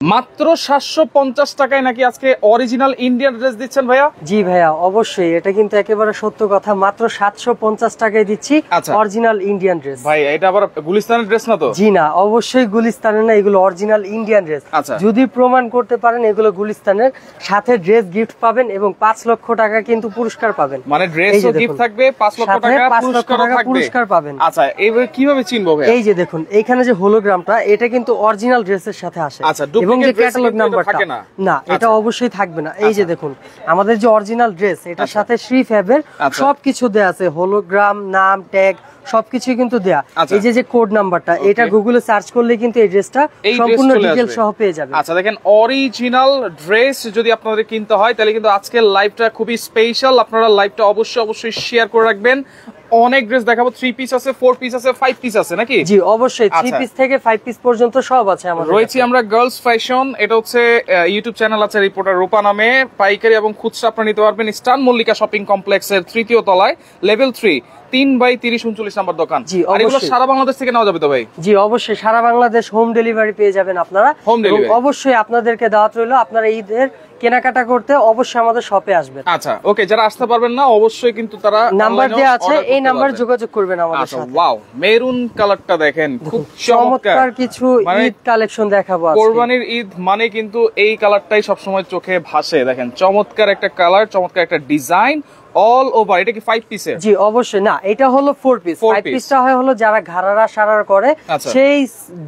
মাত্র 750 টাকায় নাকি আজকে অরিজিনাল ইন্ডিয়ান ড্রেস দিচ্ছেন ভাইয়া? জি ভাইয়া, অবশ্যই এটা কিন্তু একেবারে সত্য কথা। মাত্র 750 টাকায় দিচ্ছি অরিজিনাল ইন্ডিয়ান ড্রেস। ভাই এটা আবার গুলিস্তানের ড্রেস না তো? জি না, অবশ্যই গুলিস্তানের না, এগুলো অরিজিনাল ইন্ডিয়ান ড্রেস। যদি প্রমাণ করতে পারেন এগুলো গুলিস্তানের, সাথে ড্রেস গিফট পাবেন এবং 5 লক্ষ টাকা কিন্তু পুরস্কার পাবেন। মানে ড্রেসও গিফট থাকবে, 5 লক্ষ টাকা পুরস্কার পাবেন। আচ্ছা, এইভাবে কিভাবে চিনবো ভাই? এই যে দেখুন, এইখানে যে হোলোগ্রামটা, এটা কিন্তু অরিজিনাল ড্রেসের সাথে আসে। আচ্ছা, এবং যে ক্যাটালগ নাম্বারটা না, এটা অবশ্যই থাকবে না। এই যে দেখুন, আমাদের যে অরিজিনাল ড্রেস, এটার সাথে শ্রী ফ্যাবের সবকিছু দেয়া আছে, হোলোগ্রাম, নাম, ট্যাগ সবকিছু কিন্তু দেয়া। এই যে কোড নাম্বারটা, এটা গুগলে সার্চ করলে কিন্তু এই ড্রেসটা সম্পূর্ণ ডিটেইল সহ পেয়ে যাবেন। আচ্ছা দেখেন, অরিজিনাল ড্রেস যদি আপনাদের কিনতে হয় তাহলে কিন্তু আজকের লাইভটা খুবই স্পেশাল। আপনারা লাইভটা অবশ্যই শেয়ার করে রাখবেন। অনেক ড্রেস দেখাবো, 3 পিস আছে, 4 পিস আছে, 5 পিস আছে নাকি? জি অবশ্যই, 3 পিস থেকে 5 পিস পর্যন্ত সব আছে আমাদের। রয়েছি আমরা গার্লস ফ্যাশন, এটা হচ্ছে ইউটিউব চ্যানেল আছে রিপোর্টার রূপা নামে। পাইকারি এবং খুচরা আপনারা নিতে পারবেন স্টান মল্লিকা শপিং কমপ্লেক্সের 3য় তলায়, লেভেল 3, 3/3039 নাম্বার দোকান। আর এগুলো সারা বাংলাদেশ থেকে নেওয়া যাবে তো ভাই? জি অবশ্যই, সারা বাংলাদেশ হোম ডেলিভারি পেয়ে যাবেন আপনারা। হোম ডেলিভারি অবশ্যই আপনাদেরকে দাওয়াত রইলো, আপনারা ঈদের কেনাকাটা করতে অবশ্যই আমাদের শপে আসবেন। আচ্ছা ওকে, যারা আসতে পারবেন না অবশ্যই কিন্তু তারা নাম্বার দেয়া আছে, এই নাম্বারে যোগাযোগ করবেন আমাদের সাথে। ওয়াও, মেরুন কালারটা দেখেন, খুব চমৎকার কিছু ঈদ কালেকশন দেখাবো আজকে। কোরবানির ঈদ মানে কিন্তু এই কালারটাই সবসময় চোখে ভাসে। দেখেন চমৎকার একটা কালার, চমৎকার একটা ডিজাইন অল ওভার। এটা কি 5 পিসের? জি অবশ্যই না, এটা হলো 4 পিস। 5 পিসটা হয় হলো যারা ঘাড়ারা সারার করে, সেই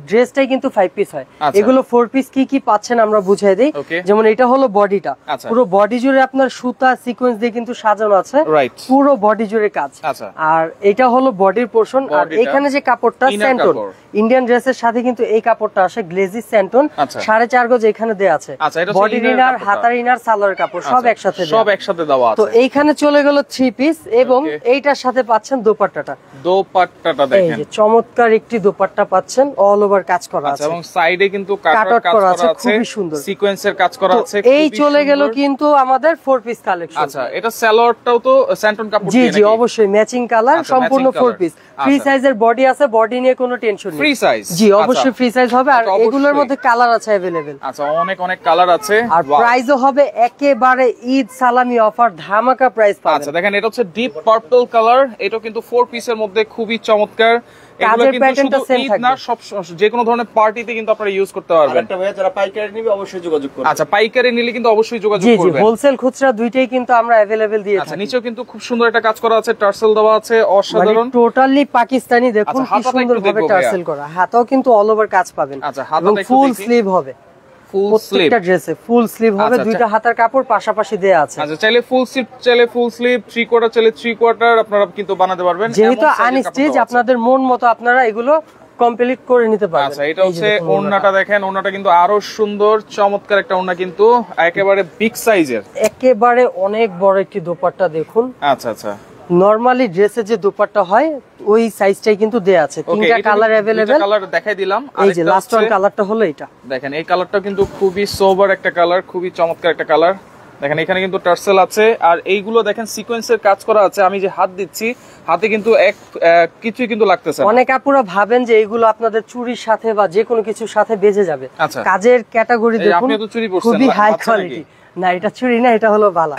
ড্রেসটাই কিন্তু 5 পিস হয়। এগুলো 4 পিস কি কি পাচ্ছেন আমরা বুঝিয়ে দেই। যেমন এটা হলো বডিটা, পুরো বডি জুড়ে আপনার সুতা সিকোয়েন্স দিয়ে কিন্তু সাজানো আছে, পুরো বডি জুড়ে কাজ। আর এটা হলো বডির পোরশন। আর এখানে যে কাপড়টা স্যান্টন, ইন্ডিয়ান ড্রেসের সাথে কিন্তু এই কাপড়টা আসে গ্লেজি স্যান্টন, 4.5 গজ এখানে দেয়া আছে। বডি ইনার, হাতার ইনার, সালোয়ার কাপড় সব একসাথে দেওয়া আছে। তো এইখানে চলে গেল 3 পিস এবং এইটার সাথে পাচ্ছেন দোপাট্টাটা। দোপাট্টাটা দেখেন, এই যে চমৎকার একটি দোপাট্টা পাচ্ছেন, অল ওভার কাজ করা আছে এবং সাইডে কিন্তু কাটওয়ার্ক কাজ করা আছে, খুবই সুন্দর সিকোয়েন্সের কাজ করা আছে। এই চলে গেল কিন্তু আমাদের 4 পিস কালেকশন। আচ্ছা, এটা সালোয়ারটাও তো স্যান্টন কাপড় দিয়ে নাকি? জি অবশ্যই, ম্যাচিং কালার, সম্পূর্ণ 4 পিস। ফ্রি সাইজের বডি আছে, বডি নিয়ে কোনো টেনশন নেই। Free size? জি অবশ্যই ফ্রি সাইজ হবে। আর এগুলোর মধ্যে কালার আছে अवेलेबल। আচ্ছা, অনেক কালার আছে। আর প্রাইসও হবে একেবারে ঈদ সালামি অফার, ধামাকা প্রাইস পাবেন। আচ্ছা দেখেন, এটা হচ্ছে ডিপ পার্পল কালার, এটা কিন্তু 4 পিসের মধ্যে খুবই চমৎকার। এগুলো কিন্তু শুধু ঈদ না, সব যে কোনো ধরনের পার্টিতে কিন্তু আপনারা ইউজ করতে পারবেন। একটা ভাই যারা পাইকারি নেবে অবশ্যই যোগাযোগ করবেন। আচ্ছা, পাইকারি নিলে কিন্তু অবশ্যই যোগাযোগ করবেন। জি হোলসেল খুচরা দুইটাই কিন্তু আমরা अवेलेबल দিয়ে থাকি। আচ্ছা, নিচেও কিন্তু খুব সুন্দর একটা কাজ করা আছে, টার্সেল দেওয়া আছে, অসাধারণ, টোটালি পাকিস্তানি। দেখুন কি সুন্দর ভাবে টার্সেল করা, হাতাও কিন্তু অল ওভার কাজ পাবেন। আচ্ছা, হাতাটা একটু ফুল স্লিভ হবে, প্রত্যেকটা ড্রেসে ফুল স্লিভ হবে, দুইটা হাতার কাপড় পাশাপাশি দেয়া আছে। আচ্ছা, চাইলে ফুল স্লিভ, চাইলে ফুল স্লিভ, 3 কোয়ার্টার চাইলে 3 কোয়ার্টার আপনারা কিন্তু বানাতে পারবেন। যেহেতু আনস্টিচ, আপনাদের মন মতো আপনারা এগুলো কমপ্লিট করে নিতে পারবেন। আচ্ছা, এটা হচ্ছে ওড়নাটা দেখেন, ওড়নাটা কিন্তু আরো সুন্দর, চমৎকার একটা ওড়না, কিন্তু একেবারে বিগ সাইজের, একেবারে অনেক বড় একটি দোপাট্টা দেখুন। আচ্ছা, নরমালি ড্রেসের যে দোপাট্টা হয় ওই সাইজটাই কিন্তু দেয়া আছে। তিনটা কালার अवेलेबल, কালার দেখাই দিলাম। এই যে লাস্ট ওয়ান কালারটা হলো এটা দেখেন, এই কালারটা কিন্তু খুবই সোবার একটা কালার, খুবই চমৎকার একটা কালার। দেখেন এখানে কিন্তু টার্সেল আছে, আর এইগুলো দেখেন সিকোয়েন্সের কাজ করা আছে। আমি যে হাত দিচ্ছি, হাতে কিন্তু কিছুই কিন্তু লাগতেছে না। অনেক আপুরা ভাবেন যে এইগুলো আপনাদের চুরির সাথে বা যে কোনো কিছুর সাথে বেজে যাবে। কাজের ক্যাটাগরি দেখুন, খুবই হাই কোয়ালিটি। না, এটা চুরি না, এটা হলো বালা।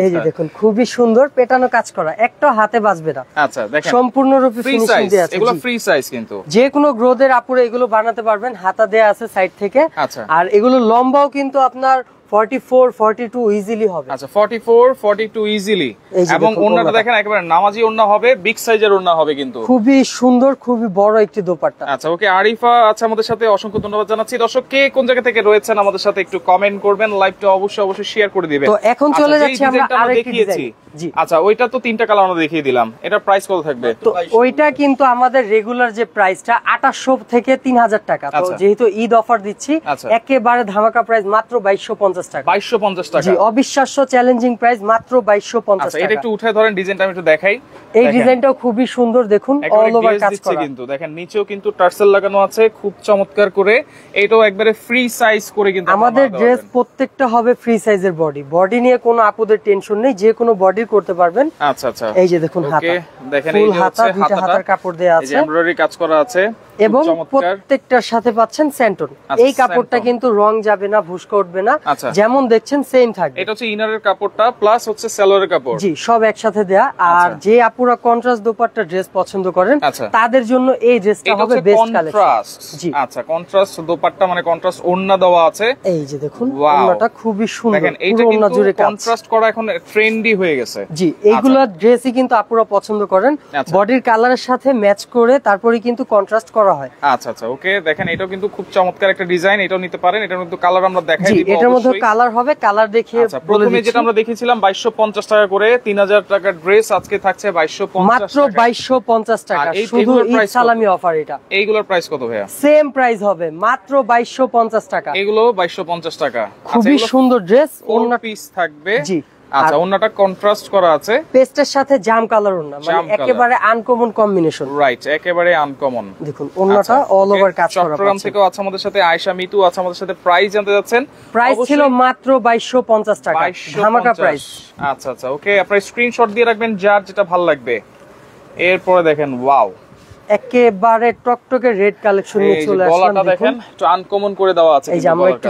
এই যে দেখুন, খুবই সুন্দর পেটানো কাজ করা, একটা হাতে বাজবে না। আচ্ছা দেখেন, সম্পূর্ণরূপে ফিনিশিং দেয়া আছে। এগুলো ফ্রি সাইজ, কিন্তু যে কোনো গ্রোথের আপুরে এগুলো বানাতে পারবেন, হাতা দেয়া আছে সাইড থেকে। আর এগুলো লম্বাও কিন্তু আপনার 44, 42 ইজিলি হবে। আচ্ছা, 44, 42 ইজিলি। এবং ওন্নাটা দেখেন একেবারে নামাজি ওন্না হবে, বিগ সাইজের ওন্না হবে, কিন্তু খুবই সুন্দর, খুবই বড় একটি দোপাট্টা। আচ্ছা ওকে, আরিফা আচ্ছা আমাদের সাথে অসংখ্য ধন্যবাদ জানাচ্ছি। দর্শক কে কোন জায়গা থেকে রয়েছেন আমাদের সাথে একটু কমেন্ট করবেন, লাইভটা অবশ্যই শেয়ার করে দিবেন। তো এখন চলে যাচ্ছি আমরা আরেকটি ডিজাইন। জি আচ্ছা, ওইটা তো 3টা কালার আমরা দেখিয়ে দিলাম, এটা প্রাইস কত থাকবে? তো ওইটা কিন্তু আমাদের রেগুলার যে প্রাইসটা 2800 থেকে 3000 টাকা। তো যেহেতু ঈদ অফার দিচ্ছি, একেবারে ধামাকা প্রাইস মাত্র 2250 টাকা। 2250 টাকা। জি, অবিশ্বাস্য চ্যালেঞ্জিং প্রাইস, মাত্র 2250 আচ্ছা, টাকা। এটা একটু উঠায় ধরেন, ডিজাইনটা আমি একটু দেখাই। এই ডিজাইনটাও খুবই সুন্দর, দেখুন অল ওভার কাজ করা কিন্তু দেখেন, নিচেও কিন্তু টার্সেল লাগানো আছে খুব চমৎকার করে। এটাও একবারে ফ্রি সাইজ করে কিন্তু আমাদের ড্রেস প্রত্যেকটা হবে ফ্রি সাইজের বডি নিয়ে কোনো আপুদের টেনশন নেই, যে কোনো বডি করতে পারবেন। আচ্ছা আচ্ছা, এই যে দেখুন হাতা, দেখেন ফুল হাতা, দুইটা হাতার কাপড় দেয়া আছে, এমব্রয়ডারি কাজ করা আছে এবং প্রত্যেকটার সাথে পাচ্ছেন স্যান্টন। এই কাপড়টা কিন্তু রং যাবে না, ভুস্কা উঠবে না, যেমন দেখছেন সেম থাকবে। এটা হচ্ছে ইনারের কাপড়টা প্লাস হচ্ছে সালোয়ারের কাপড়। জি, সব একসাথে দেয়া। আর যে আপুরা কন্ট্রাস্ট দোপাট্টা ড্রেস পছন্দ করেন তাদের জন্য এই ড্রেসটা হবে বেস্ট কালেকশন। জি, আচ্ছা, কন্ট্রাস্ট দোপাট্টা মানে কন্ট্রাস্ট ওড়না দেওয়া আছে। এই যে দেখুন ওড়নাটা খুবই সুন্দর, দেখেন এটা কিন্তু কন্ট্রাস্ট করা এখন ট্রেন্ডি হয়ে গেছে। জি, এইগুলা ড্রেসই কিন্তু আপুরা পছন্দ করেন, বডির কালারের সাথে ম্যাচ করে তারপরে কিন্তু কন্ট্রাস্ট করা হয়। আচ্ছা আচ্ছা, ওকে, দেখেন এটাও কিন্তু খুব চমৎকার একটা ডিজাইন, এটাও নিতে পারেন। এটার মধ্যে কালার আমরা দেখাই দিব, এটার মধ্যে কালার হবে, কালার দেখিয়ে আচ্ছা, প্রথমে যেটা আমরা দেখেছিলাম 2250 টাকা করে 3000 টাকার ড্রেস, আজকে থাকছে 2250 মাত্র 2250 টাকা, শুধু ঈদ সালামি অফার। এটা এইগুলোর প্রাইস কত ভাইয়া? সেম প্রাইস হবে, মাত্র 2250 টাকা। এগুলো 2250 টাকা। খুবই সুন্দর ড্রেস, ওড়না পিস থাকবে। জি, আচ্ছা, ওড়নাটা কন্ট্রাস্ট করা আছে, পেস্টের সাথে জাম কালার ওড়না, মানে একেবারে আনকমন কম্বিনেশন। রাইট, একেবারে আনকমন। দেখুন ওড়নাটা অল ওভার কাজ করা। চট্টগ্রাম থেকেও আছে আমাদের সাথে আয়েশা মিতু আছে আমাদের সাথে। প্রাইস জানতে যাচ্ছেন? প্রাইস ছিল মাত্র 2250 টাকা, ধামাকা প্রাইস। আচ্ছা আচ্ছা, ওকে, আপনারা স্ক্রিনশট দিয়ে রাখবেন যার যেটা ভালো লাগবে। এরপরে দেখেন, ওয়াও, একেবারে টকটকে রেড কালেকশন নিয়ে চলে আসলাম। গলাটা দেখেন একটু আনকমন করে দেওয়া আছে, এই যে আমরা একটু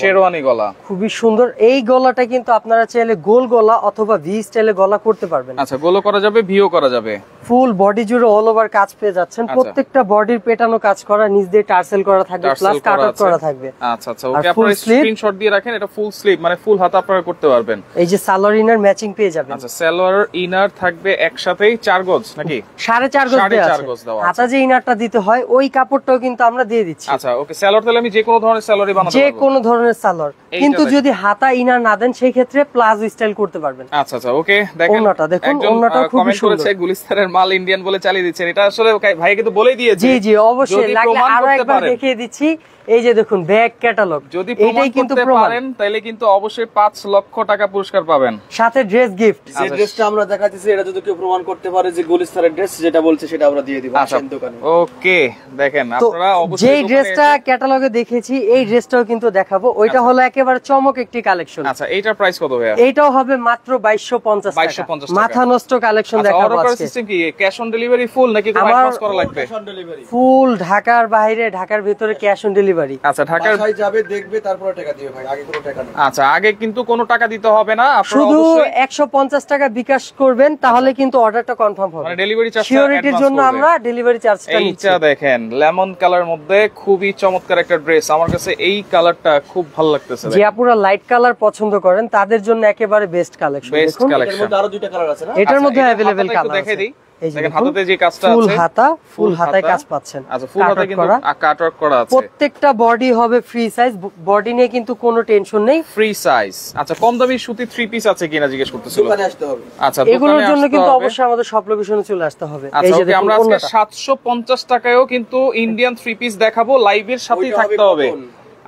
শেরওয়ানি গলা, খুবই সুন্দর। এই গলাটা কিন্তু আপনারা চাইলে গোল গলা অথবা ভি স্টাইলে গলা করতে পারবেন। আচ্ছা, গোলও করা যাবে, ভিও করা যাবে। ফুল বডি জুড়ে অল ওভার কাজ পেয়ে যাচ্ছেন, প্রত্যেকটা বডির পেটানো কাজ করা, নিচ দিয়ে টার্সেল করা থাকবে, প্লাস কাট আউট করা থাকবে। আচ্ছা আচ্ছা, ওকে, আপনারা স্ক্রিনশট দিয়ে রাখেন। এটা ফুল স্লিভ মানে ফুল হাতা আপনারা করতে পারবেন। এই যে সালোয়ার ইনার ম্যাচিং পেয়ে যাবেন। আচ্ছা, সালোয়ার ইনার থাকবে একসাথেই 4 গজ নাকি 4.5 গজ দেওয়া আছে। হাতা যে ইনারটা দিতে হয় ওই কাপড়টাও কিন্তু আমরা দিয়ে দিচ্ছি। আচ্ছা, ওকে, সালোয়ার তাহলে আমি যে কোনো ধরনের সালোয়ারই বানাতে পারবো, যে কোনো ধরনের সালোয়ার, কিন্তু যদি হাতা ইনার না দেন সেই ক্ষেত্রে প্লাজো স্টাইল করতে পারবেন। আচ্ছা আচ্ছা, ওকে, দেখেন ওন্নাটা দেখুন, ওন্নাটা খুব সুন্দর। গুলিস্তানের মাল ইন্ডিয়ান বলে চালিয়ে দিচ্ছেন, এটা আসলে ভাই কিন্তু বলেই দিয়েছে। জি জি, অবশ্যই, লাগলে আরো একবার দেখিয়ে দিচ্ছি। এই যে দেখুন ব্যাক ক্যাটালগ, যদি এটাই কিন্তু পারেন তাহলে কিন্তু অবশ্যই 5 লক্ষ টাকা পুরস্কার পাবেন, সাথে ড্রেস গিফট। যে ড্রেসটা আমরা দেখাচ্ছি এটা যদি কেউ প্রমাণ করতে পারে যে গুলিস্তানের ড্রেস যেটা বলছে সেটা আমরা দিয়ে দিব দোকানে। ওকে, দেখেন আপনারা অবশ্যই যেই ড্রেসটা ক্যাটালগে দেখেছি এই ড্রেসটাও কিন্তু দেখাবো। ওইটা হলো একেবারে চমক একটি কালেকশন। আচ্ছা, এইটার প্রাইস কত ভাইয়া? এইটাও হবে মাত্র 2250 টাকা, মাথা নষ্ট কালেকশন দেখাবো আজকে। অর্ডার সিস্টেম কি ক্যাশ অন ডেলিভারি ফুল নাকি কোনো অ্যাডভান্স করা লাগবে? ক্যাশ অন ডেলিভারি ফুল, ঢাকার বাইরে ঢাকার ভিতরে ক্যাশ অন ডেলিভারি। আচ্ছা, ঢাকার বাসায় যাবে দেখবে তারপরে টাকা দিবে ভাই, আগে কোনো টাকা নেই। আচ্ছা, আগে কিন্তু কোনো টাকা দিতে হবে না, আপনারা শুধু অবশ্যই 150 টাকা বিকাশ করবেন, তাহলে কিন্তু অর্ডারটা কনফার্ম হবে। মানে ডেলিভারি চার্জ সিওরিটির জন্য আমরা ডেলিভারি চার্জটা নিচ্ছি। এইটা দেখেন লেমন কালার মধ্যে খুবই চমৎকার একটা ড্রেস, আমার কাছে এই কালারটা খুব ভালো লাগতেছে। যে আপুরা লাইট কালার পছন্দ করেন তাদের জন্য একেবারে বেস্ট কালেকশন। Best collection. এর মধ্যে আরো দুইটা কালার আছে না? এটার মধ্যে अवेलेबल কালার আছে। দেখাই দেই, দেখেন হাতাতে যে কাজটা আছে, ফুল হাতা, ফুল হাতায় কাজ পাচ্ছেন। আচ্ছা, ফুল হাতায় কিন্তু কাটওয়ার্ক করা আছে। প্রত্যেকটা বডি হবে ফ্রি সাইজ, বডি নিয়ে কিন্তু কোনো টেনশন নেই, ফ্রি সাইজ। আচ্ছা, কম দামি সুতি 3 পিস আছে কিনা জিজ্ঞেস করতেছিল। দোকানে আসতে হবে। আচ্ছা, এগুলোর জন্য কিন্তু অবশ্যই আমাদের সব লোকেশনে চলে আসতে হবে। এই যে আমরা আজকে 750 টাকায়ও কিন্তু ইন্ডিয়ান 3 পিস দেখাবো, লাইভের সাথেই থাকতে হবে।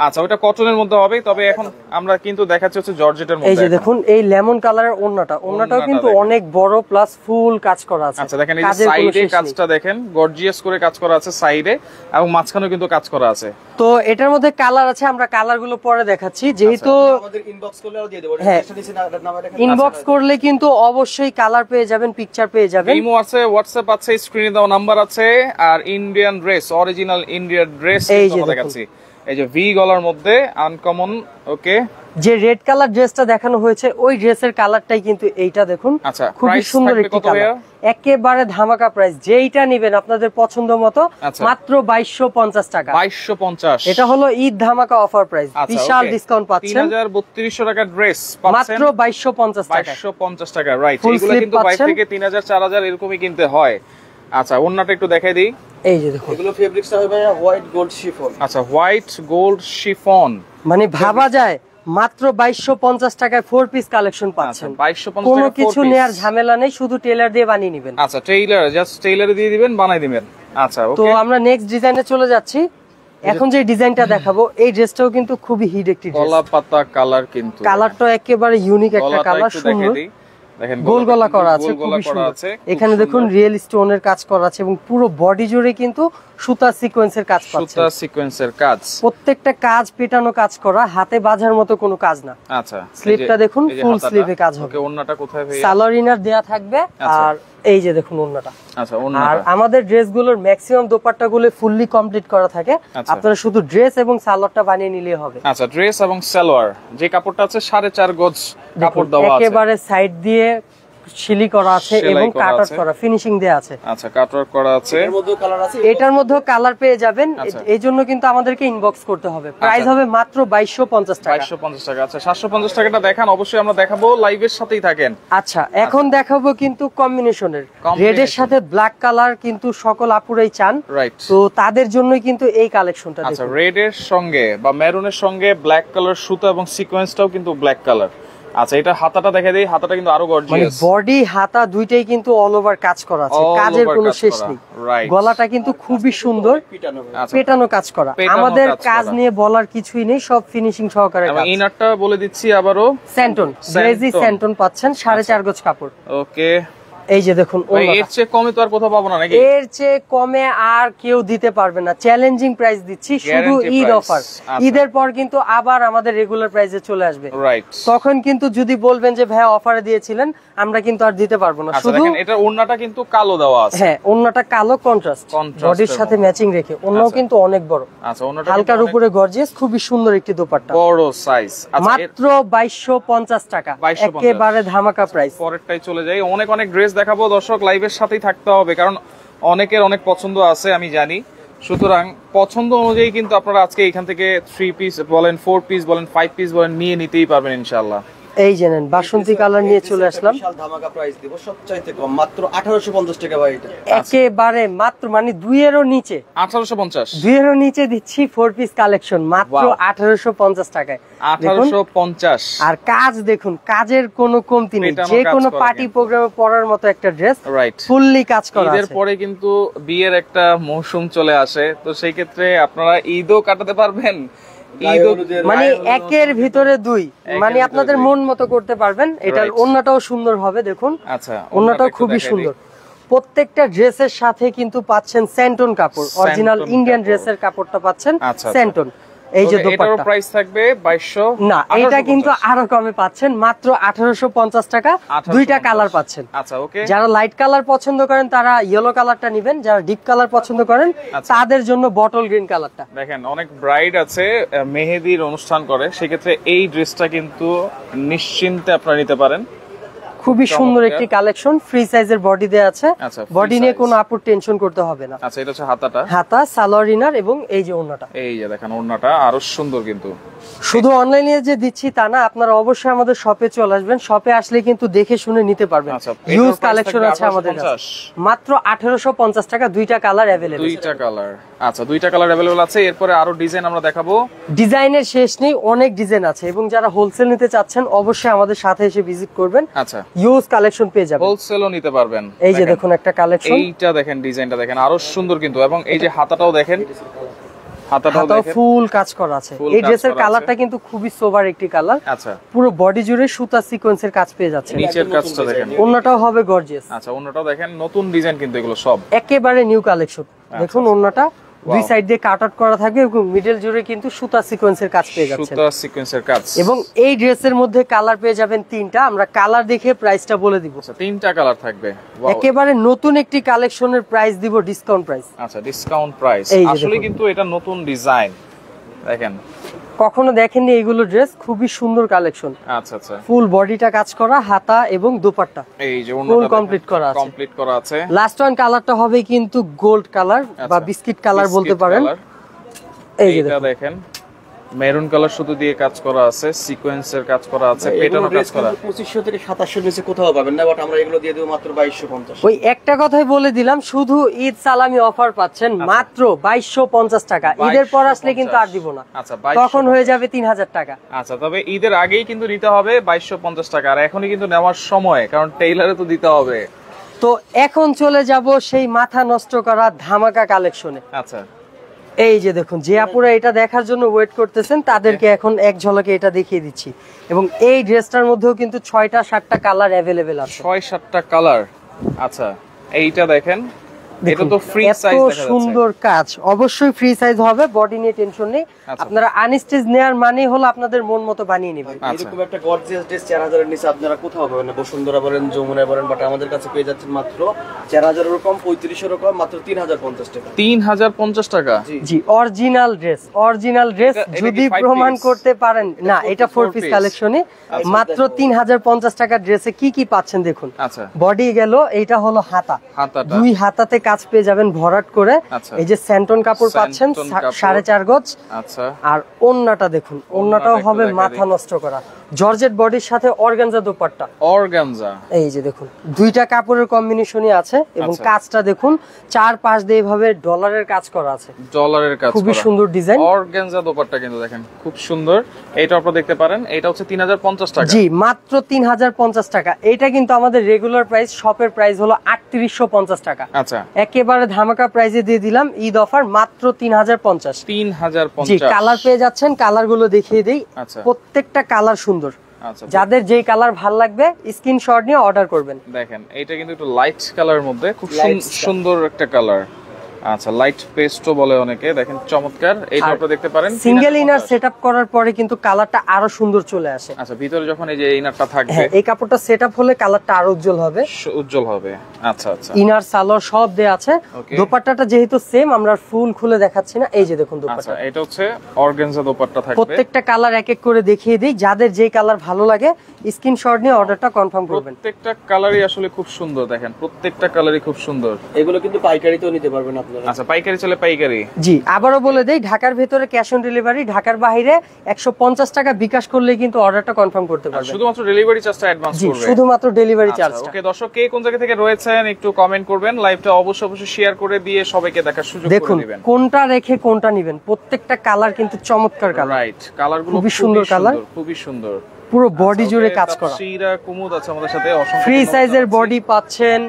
আচ্ছা, ওটা কটনের মধ্যে হবে, তবে এখন আমরা কিন্তু দেখাচ্ছি হচ্ছে জর্জেটের মধ্যে। এই যে দেখুন এই লেমন কালারের ওন্নাটাও কিন্তু অনেক বড়, প্লাস ফুল কাজ করা আছে। আচ্ছা, দেখেন এই যে সাইডে কাজটা দেখেন, গর্জিয়াস করে কাজ করা আছে সাইডে, এবং মাঝখানেও কিন্তু কাজ করা আছে। তো এটার মধ্যে কালার আছে, আমরা কালারগুলো পরে দেখাচ্ছি। যেহেতু আমাদের ইনবক্স করলেও দিয়ে দেব, ইনবক্স করলে কিন্তু অবশ্যই কালার পেয়ে যাবেন, পিকচার পেয়ে যাবেন। ইমো আছে, হোয়াটসঅ্যাপ আছে, স্ক্রিনে দেওয়া নাম্বার আছে, আর Indian dress, original Indian dress কিন্তু দেখাচ্ছি। এই যে ভি গলার মধ্যে আনকমন, ওকে, যে রেড কালার ড্রেসটা দেখানো হয়েছে ওই ড্রেসের কালারটাই কিন্তু এইটা দেখুন। আচ্ছা, খুবই সুন্দর একটি কালার, একেবারে ধামাকা প্রাইস। যেইটা নেবেন আপনাদের পছন্দ মতো মাত্র 2250 টাকা। 2250, এটা হলো ঈদ ধামাকা অফার প্রাইস, বিশাল ডিসকাউন্ট পাচ্ছেন। 3200 টাকার ড্রেস পাচ্ছেন মাত্র 2250 টাকা। 2250 টাকা, রাইট। এগুলো কিন্তু বাইরে থেকে 3000 4000 এরকমই কিনতে হয়। আচ্ছা, ওন্নাটা একটু দেখাই দিই। এই যে দেখুন এগুলো ফেব্রিক্সটা হবে হোয়াইট গোল্ড শিফন। আচ্ছা, হোয়াইট গোল্ড শিফন, মানে ভাবা যায় মাত্র 2250 টাকায় 4 পিস কালেকশন পাচ্ছেন। 2250 কোনো কিছু নেয়ার ঝামেলা নেই, শুধু টেইলার দিয়ে বানিয়ে নেবেন। আচ্ছা, টেইলার জাস্ট টেইলারে দিয়ে দিবেন, বানাই দিবেন। আচ্ছা, ওকে, তো আমরা নেক্সট ডিজাইনে চলে যাচ্ছি। এখন যে ডিজাইনটা দেখাবো এই ড্রেসটাও কিন্তু খুবই হিট একটি ড্রেস, কলা পাতা কালার, কিন্তু কালারটা একেবারে ইউনিক একটা কালার, সুন্দর দেখেন গোল গলা করা আছে, খুবই সুন্দর। এখানে দেখুন রিয়েল স্টোনের কাজ করা আছে এবং পুরো বডি জুড়ে কিন্তু সুতা সিকোয়েন্সের কাজ পাচ্ছেন, সুতা সিকোয়েন্সের কাজ, প্রত্যেকটা কাজ পেটানো কাজ করা, হাতে বাঁধার মতো কোনো কাজ না। আচ্ছা, স্লিভটা দেখুন ফুল স্লিভে কাজ হবে। ওকে, ওন্নাটা কোথায় ভাই? সালোয়ার ইনার দেয়া থাকবে। আর এই যে দেখুন ওন্নাটা। আচ্ছা, ওন্নাটা। আর আমাদের ড্রেসগুলোর ম্যাক্সিমাম দোপাট্টাগুলো ফুললি কমপ্লিট করা থাকে, আপনারা শুধু ড্রেস এবং সালোয়ারটা বানিয়ে নিলেই হবে। আচ্ছা, ড্রেস এবং সালোয়ার যে কাপড়টা আছে 4.5 গজ কাপড় দেওয়া আছে, একেবারে সাইড দিয়ে শিলি করা আছে এবং কাটওয়ার্ক করা, ফিনিশিং দেয়া আছে। আচ্ছা, কাটওয়ার্ক করা আছে, এর মধ্যে কালার আছে, এটার মধ্যে কালার পেয়ে যাবেন। এই জন্য কিন্তু আমাদেরকে ইনবক্স করতে হবে। প্রাইস হবে মাত্র 2250 টাকা। 2250 টাকা। আচ্ছা, 750 টাকাটা দেখান, অবশ্যই আমরা দেখাবো, লাইভের সাথেই থাকেন। আচ্ছা, এখন দেখাবো কিন্তু কম্বিনেশনের, রেডের সাথে ব্ল্যাক কালার কিন্তু সকল আপুরাই চান, রাইট? তো তাদের জন্যই কিন্তু এই কালেকশনটা। আচ্ছা, রেডের সঙ্গে বা মেরুনের সঙ্গে ব্ল্যাক কালার সুতা এবং সিকোয়েন্সটাও কিন্তু ব্ল্যাক কালার। আচ্ছা, এটা হাতাটা দেখে দেই, হাতাটা কিন্তু আরো গর্জিয়াস, বডি হাতা দুইটাই কিন্তু অল ওভার কাজ করা আছে, কাজের কোনো শেষ নেই। গলাটা কিন্তু খুবই সুন্দর পেটানো কাজ করা, আমাদের কাজ নিয়ে বলার কিছুই নেই, সব ফিনিশিং সহকারে কাজ। ইনারটা বলে দিচ্ছি আবারও, স্যান্টন, গ্লেজি স্যান্টন পাচ্ছেন, 4.5 গজ কাপড়। ওকে, এই যে দেখুন, এর চেয়ে কমে তো আর কোথাও পাবো না নাকি? এর চেয়ে কমে আর কেউ দিতে পারবে না, চ্যালেঞ্জিং প্রাইস দিচ্ছি, শুধু ঈদ অফার। ঈদের পর কিন্তু আবার আমাদের রেগুলার প্রাইসে চলে আসবে, রাইট? তখন কিন্তু যদি বলবেন যে ভাই অফারে দিয়েছিলেন, আমরা কিন্তু আর দিতে পারবো না। শুধু দেখেন, এটা ওন্নাটা কিন্তু কালো দেওয়া আছে, হ্যাঁ ওন্নাটা কালো কন্ট্রাস্ট, বডির সাথে ম্যাচিং রেখে, ওন্নাও কিন্তু অনেক বড়। আচ্ছা, ওন্নাটা হালকার উপরে গর্জিয়াস, খুবই সুন্দর একটি দোপাট্টা, বড় সাইজ। মাত্র 2250 টাকা, একেবারে ধামাকা প্রাইস। পরেরটাই চলে যাই, অনেক অনেক ড্রেস দেখাবো, দর্শক লাইভের সাথেই থাকতে হবে, কারণ অনেকের অনেক পছন্দ আছে আমি জানি, সুতরাং পছন্দ অনুযায়ী কিন্তু আপনারা আজকে এখান থেকে 3 পিস বলেন, 4 পিস বলেন, 5 পিস বলেন, নিয়ে নিতেই পারবেন ইনশাআল্লাহ। এই জানেন বাসন্তী কালার নিয়ে চলে আসলাম, বিশাল ধামাকা প্রাইস দেব, সবচাইতে কম মাত্র 1850 টাকা ভাই। এটা একেবারে মাত্র, মানে 2 এরও নিচে, 1850, 2 এরও নিচে দিচ্ছি 4 পিস কালেকশন মাত্র 1850 টাকায়। 1850। আর কাজ দেখুন, কাজের কোনো কমতি নেই, যে কোনো পার্টি প্রোগ্রামে পরার মতো একটা ড্রেস, রাইট? ফুললি কাজ করা আছে। ঈদের পরে কিন্তু বিয়ের একটা মৌসুম চলে আসে, তো সেই ক্ষেত্রে আপনারা ঈদও কাটাতে পারবেন, মানে একের ভিতরে 2, মানে আপনাদের মন মতো করতে পারবেন। এটার ওন্নাটাও সুন্দর হবে, দেখুন। আচ্ছা, ওন্নাটাও খুবই সুন্দর। প্রত্যেকটা ড্রেসের সাথে কিন্তু পাচ্ছেন স্যান্টন কাপড়, অরিজিনাল ইন্ডিয়ান ড্রেসের কাপড়টা পাচ্ছেন স্যান্টন। এই যে দোপাট্টা, প্রাইস থাকবে 2200 না, এটা কিন্তু আরো কমে পাচ্ছেন, মাত্র 1850 টাকা, 2টা কালার পাচ্ছেন। আচ্ছা, ওকে, যারা লাইট কালার পছন্দ করেন তারা ইয়েলো কালারটা নেবেন, যারা ডিপ কালার পছন্দ করেন তাদের জন্য বটল গ্রিন কালারটা। দেখেন, অনেক ব্রাইড আছে মেহেদির অনুষ্ঠান করে, সেক্ষেত্রে এই ড্রেসটা কিন্তু নিশ্চিন্তে আপনারা নিতে পারেন, খুবই সুন্দর একটি কালেকশন, ফ্রি সাইজের বডি দেয়া আছে, বডি নিয়ে কোনো আপুর টেনশন করতে হবে না। আচ্ছা, এটা হচ্ছে হাতাটা, হাতা, সালোয়ার ইনার এবং এই যে ওন্নাটা, এই যে দেখেন ওন্নাটা আরো সুন্দর। কিন্তু শুধু অনলাইনে যে দিচ্ছি তা না, আপনারা অবশ্যই আমাদের শপে চলে আসবেন, শপে আসলে কিন্তু দেখে শুনে নিতে পারবেন। হিউজ কালেকশন আছে আমাদের কাছে, মাত্র 1850 টাকা, 2টা কালার अवेलेबल, 2টা কালার। আচ্ছা, 2টা কালার अवेलेबल আছে। এরপরে আরো ডিজাইন আমরা দেখাবো, ডিজাইনের শেষ নেই, অনেক ডিজাইন আছে, এবং যারা হোলসেল নিতে চাচ্ছেন অবশ্যই আমাদের সাথে এসে ভিজিট করবেন। আচ্ছা, হিউজ কালেকশন পেয়ে যাবেন, হোলসেলও নিতে পারবেন। এই যে দেখুন একটা কালেকশন, এইটা দেখেন, ডিজাইনটা দেখেন আরো সুন্দর কিন্তু, এবং এই যে হাতাটাও দেখেন, হাতাটাও ফুল কাজ করা আছে। এই ড্রেসের কালারটা কিন্তু খুবই সোবার একটি কালার। আচ্ছা, পুরো বডি জুড়ে সুতা সিকোয়েন্সের কাজ পেয়ে যাচ্ছে, নিচের কাজটা দেখেন, ওন্নাটাও হবে গর্জিয়াস। আচ্ছা, ওন্নাটাও দেখেন, নতুন ডিজাইন কিন্তু এগুলো সব একেবারে নিউ কালেকশন। দেখুন ওন্নাটা দুই সাইড দিয়ে কাট আউট করা থাকবে এবং মিডল জুড়ে কিন্তু সুতা সিকোয়েন্সের কাজ পেয়ে যাচ্ছেন, সুতা সিকোয়েন্সের কাজ। এবং এই ড্রেসের মধ্যে কালার পেয়ে যাবেন 3টা, আমরা কালার দেখে প্রাইসটা বলে দিব। আচ্ছা, 3টা কালার থাকবে, একেবারে নতুন একটি কালেকশনের প্রাইস দিব ডিসকাউন্ট প্রাইস। আচ্ছা, ডিসকাউন্ট প্রাইস, আসলে কিন্তু এটা নতুন ডিজাইন, দেখেন কখনো দেখেননি এইগুলো ড্রেস, খুবই সুন্দর কালেকশন। আচ্ছা আচ্ছা, ফুল বডিটা কাজ করা, হাতা এবং দোপাট্টা এই যে ফুল কমপ্লিট করা আছে, কমপ্লিট করা আছে। লাস্ট ওয়ান কালারটা হবে কিন্তু গোল্ড কালার বা বিস্কিট কালার বলতে পারেন। এই যে দেখেন, মেরুন কালার শুধু দিয়ে কাজ করা আছে, সিকোয়েন্সের কাজ করা আছে, পেটানো কাজ করা। 2500 থেকে 2700 নিচে কোথাও পাবেন না, বাট আমরা এগুলো দিয়ে দেব মাত্র 2250। ওই একটা কথাই বলে দিলাম, শুধু ঈদ সালামি অফার পাচ্ছেন মাত্র 2250 টাকা। ঈদের পর আসলে কিন্তু আর দিব না, আচ্ছা, তখন হয়ে যাবে 3000 টাকা। আচ্ছা, তবে ঈদের আগেই কিন্তু নিতে হবে 2250 টাকা, আর এখনই কিন্তু নেওয়ার সময়, কারণ টেইলারে তো দিতে হবে। তো এখন চলে যাব সেই মাথা নষ্ট করা ধামাকা কালেকশনে। আচ্ছা, এই যে দেখুন, যে আপুরা এটা দেখার জন্য ওয়েট করতেছেন তাদেরকে এখন এক ঝলকে এটা দেখিয়ে দিচ্ছি। এবং এই ড্রেসটার মধ্যেও কিন্তু 6টা 7টা কালার अवेलेबल আছে। 6-7টা কালার। আচ্ছা, এইটা দেখেন, এটা তো ফ্রি সাইজ দেখা যাচ্ছে। সুন্দর কাজ, অবশ্যই ফ্রি সাইজ হবে, বডি নিয়ে টেনশন নেই। আপনারা আনস্টিচ নেয়ার মানে হলো আপনাদের মন মতো বানিয়ে নেবেন। এরকম একটা গর্জিয়াস ড্রেস 4000 এর নিচে আপনারা কোথাও পাবেন না। বসুন্ধরা বলেন, যমুনা বলেন, বাট আমাদের কাছে পেয়ে যাচ্ছেন মাত্র 4000 এর কম, 3500 এর কম, মাত্র 3050 টাকা। 3050 টাকা? জি, অরিজিনাল ড্রেস, অরিজিনাল ড্রেস যদি প্রমাণ করতে পারেন। না, এটা 4 পিস কালেকশনই। মাত্র 3050 টাকা ড্রেসে কি কি পাচ্ছেন দেখুন। আচ্ছা, বডি গেল, এইটা হলো হাতা, হাতাটা 2 হাতাতে কাজ পেয়ে যাবেন ভরাট করে। এই যে স্যান্টন কাপড় পাচ্ছেন 4.5 গজ। আচ্ছা, আর ওন্নাটা দেখুন, ওন্নাটাও হবে মাথা নষ্ট করা, জর্জেট বডির সাথে অর্গানজা দোপাট্টা। অর্গানজা, এই যে দেখুন, 2টা কাপড়ের কম্বিনেশনই আছে এবং কাজটা দেখুন, 4-5 দিয়ে এভাবে ডলারের কাজ করা আছে। ডলারের কাজ, খুবই সুন্দর ডিজাইন। অর্গানজা দোপাট্টা কিন্তু দেখেন খুব সুন্দর। এটা আপনারা দেখতে পারেন, এটা হচ্ছে 3050 টাকা। জি, মাত্র 3050 টাকা। এটা কিন্তু আমাদের রেগুলার প্রাইস, শপের প্রাইস হলো 3850 টাকা। আচ্ছা, একেবারে ধামাকা প্রাইসে দিয়ে দিলাম, ঈদ অফার, মাত্র 3050। 3050। জি, কালার পেয়ে যাচ্ছেন, কালার গুলো দেখিয়ে দেই। আচ্ছা, প্রত্যেকটা কালার সুন্দর। আচ্ছা, যাদের যেই কালার ভালো লাগবে স্ক্রিনশট নিয়ে অর্ডার করবেন। দেখেন এটা কিন্তু একটু লাইট কালারের মধ্যে, খুব সুন্দর একটা কালার। আচ্ছা, লাইট পেস্টও বলে অনেকে, দেখেন চমৎকার। এইটা আপনারা দেখতে পারেন, সিঙ্গেল ইনার সেটআপ করার পরে কিন্তু কালারটা আরো সুন্দর চলে আসে। আচ্ছা, ভিতরে যখন এই যে ইনারটা থাকবে, এই কাপড়টা সেটআপ হলে কালারটা আরো উজ্জ্বল হবে, উজ্জ্বল হবে। আচ্ছা আচ্ছা, ইনার সালোয়ার সব দেয়া আছে। দোপাট্টাটা যেহেতু সেম, আমরা ফুল খুলে দেখাচ্ছি না। এই যে দেখুন দোপাট্টা, এটা হচ্ছে অর্গানজা দোপাট্টা থাকবে। প্রত্যেকটা কালার এক এক করে দেখিয়ে দিই, যাদের যেই কালার ভালো লাগে স্ক্রিনশট নিয়ে অর্ডারটা কনফার্ম করবেন। প্রত্যেকটা কালারই আসলে খুব সুন্দর, দেখেন প্রত্যেকটা কালারই খুব সুন্দর। এগুলো কিন্তু পাইকারিতেও নিতে পারবেন আপনারা। আচ্ছা, পাইকারি চলে, পাইকারি। জি, আবারও বলে দেই, ঢাকার ভেতরে ক্যাশ অন ডেলিভারি, ঢাকার বাইরে 150 টাকা বিকাশ করলে কিন্তু অর্ডারটা কনফার্ম করতে পারবেন। শুধুমাত্র ডেলিভারি চার্জটা অ্যাডভান্স করবে। শুধুমাত্র ডেলিভারি চার্জটা। ওকে দর্শক, কে কোন জায়গা থেকে রয়েছেন একটু কমেন্ট করবেন, লাইভটা অবশ্যই শেয়ার করে দিয়ে সবাইকে দেখার সুযোগ করে দিবেন। দেখুন কোনটা রেখে কোনটা নেবেন, প্রত্যেকটা কালার কিন্তু চমৎকার কালার। রাইট, কালারগুলো খুবই সুন্দর কালার, খুবই সুন্দর, পুরো বডি জুড়ে কাজ করা। শিরা কুমুদ আছে আমাদের সাথে, অসংখ্য ফ্রি সাইজের বডি পাচ্ছেন,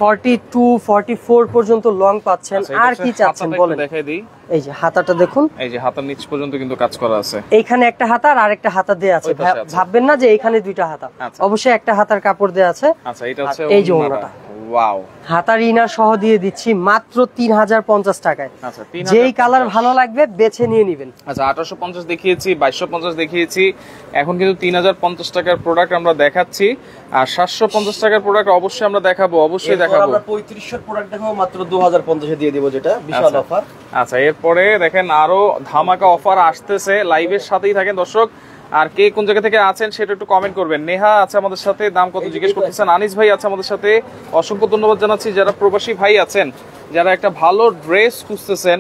42 44 পর্যন্ত লং পাচ্ছেন। আর কি চাচ্ছেন বলেন, দেখাই দিই। এই যে হাতাটা দেখুন, এই যে হাতার নিচ পর্যন্ত কিন্তু কাজ করা আছে। এইখানে একটা হাতা আর আরেকটা হাতা দেয়া আছে, ভাববেন না যে এইখানে 2টা হাতা, অবশ্যই একটা হাতার কাপড় দেয়া আছে। আচ্ছা, এটা হচ্ছে এই যে ওন্নাটা, ওয়াও, হাতার ইনার সহ দিয়ে দিচ্ছি মাত্র 3050 টাকায়। আচ্ছা, যেই কালার ভালো লাগবে বেছে নিয়ে নেবেন। আচ্ছা, 1850 দেখিয়েছি, 2250 দেখিয়েছি, এখন কিন্তু 3050 টাকার প্রোডাক্ট আমরা দেখাচ্ছি। আর 750 টাকার প্রোডাক্ট অবশ্যই আমরা দেখাবো, অবশ্যই দেখাবো। আমরা 3500 প্রোডাক্ট দেখাবো, মাত্র 2050 এ দিয়ে দিব, যেটা বিশাল অফার। আচ্ছা, এরপরে দেখেন আরো ধামাকা অফার আসতেছে, লাইভের সাথেই থাকেন দর্শক। আর কে কোন জায়গা থেকে আছেন সেটা একটু কমেন্ট করবেন। নেহা আছে আমাদের সাথে, দাম কত জিজ্ঞেস করতেছেন। আনিস ভাই আছে আমাদের সাথে, অসংখ্য ধন্যবাদ জানাচ্ছি। যারা প্রবাসী ভাই আছেন, যারা একটা ভালো ড্রেস খুঁজতেছেন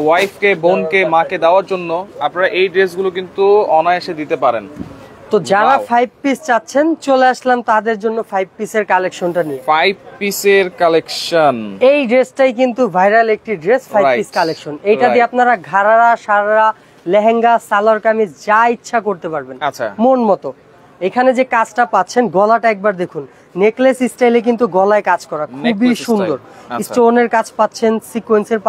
ওয়াইফকে, বোনকে, মাকে দেওয়ার জন্য, আপনারা এই ড্রেসগুলো কিন্তু অনায়াসে দিতে পারেন। তো যারা 5 পিস চাচ্ছেন, চলে আসলাম তাদের জন্য 5 পিসের কালেকশনটা নিয়ে। 5 পিসের কালেকশন, এই ড্রেসটাই কিন্তু ভাইরাল একটি ড্রেস, 5 পিস কালেকশন। এইটা দিয়ে আপনারা ঘাড়ারা, সারারা, লেহেঙ্গা, সালোয়ার কামিজ যা ইচ্ছা করতে পারবেন মন মতো। এখানে যে কাজটা পাচ্ছেন, গলাটা একবার দেখুন, নেকলেস স্টাইলে কিন্তু গলায় কাজ করা, খুবই সুন্দর। স্টোনের কাজ পাচ্ছেন, সিকোয়েন্সের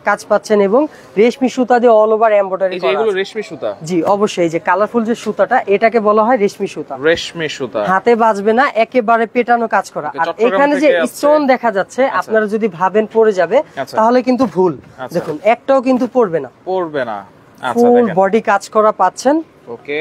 কাজ পাচ্ছেন এবং রেশমি সুতা দিয়ে অল ওভার এমব্রয়ডারি করা। এগুলো রেশমি সুতা? জি অবশ্যই। এই যে কালারফুল যে সুতাটা, এটাকে বলা হয় রেশমি সুতা। রেশমি সুতা, হাতে বাজবে না, একেবারে পেটানো কাজ করা। আর এখানে যে স্টোন দেখা যাচ্ছে, আপনারা যদি ভাবেন পড়ে যাবে, তাহলে কিন্তু ভুল। দেখুন একটাও কিন্তু পড়বে না, পড়বে না। ফুল বডি কাজ করা পাচ্ছেন। ওকে,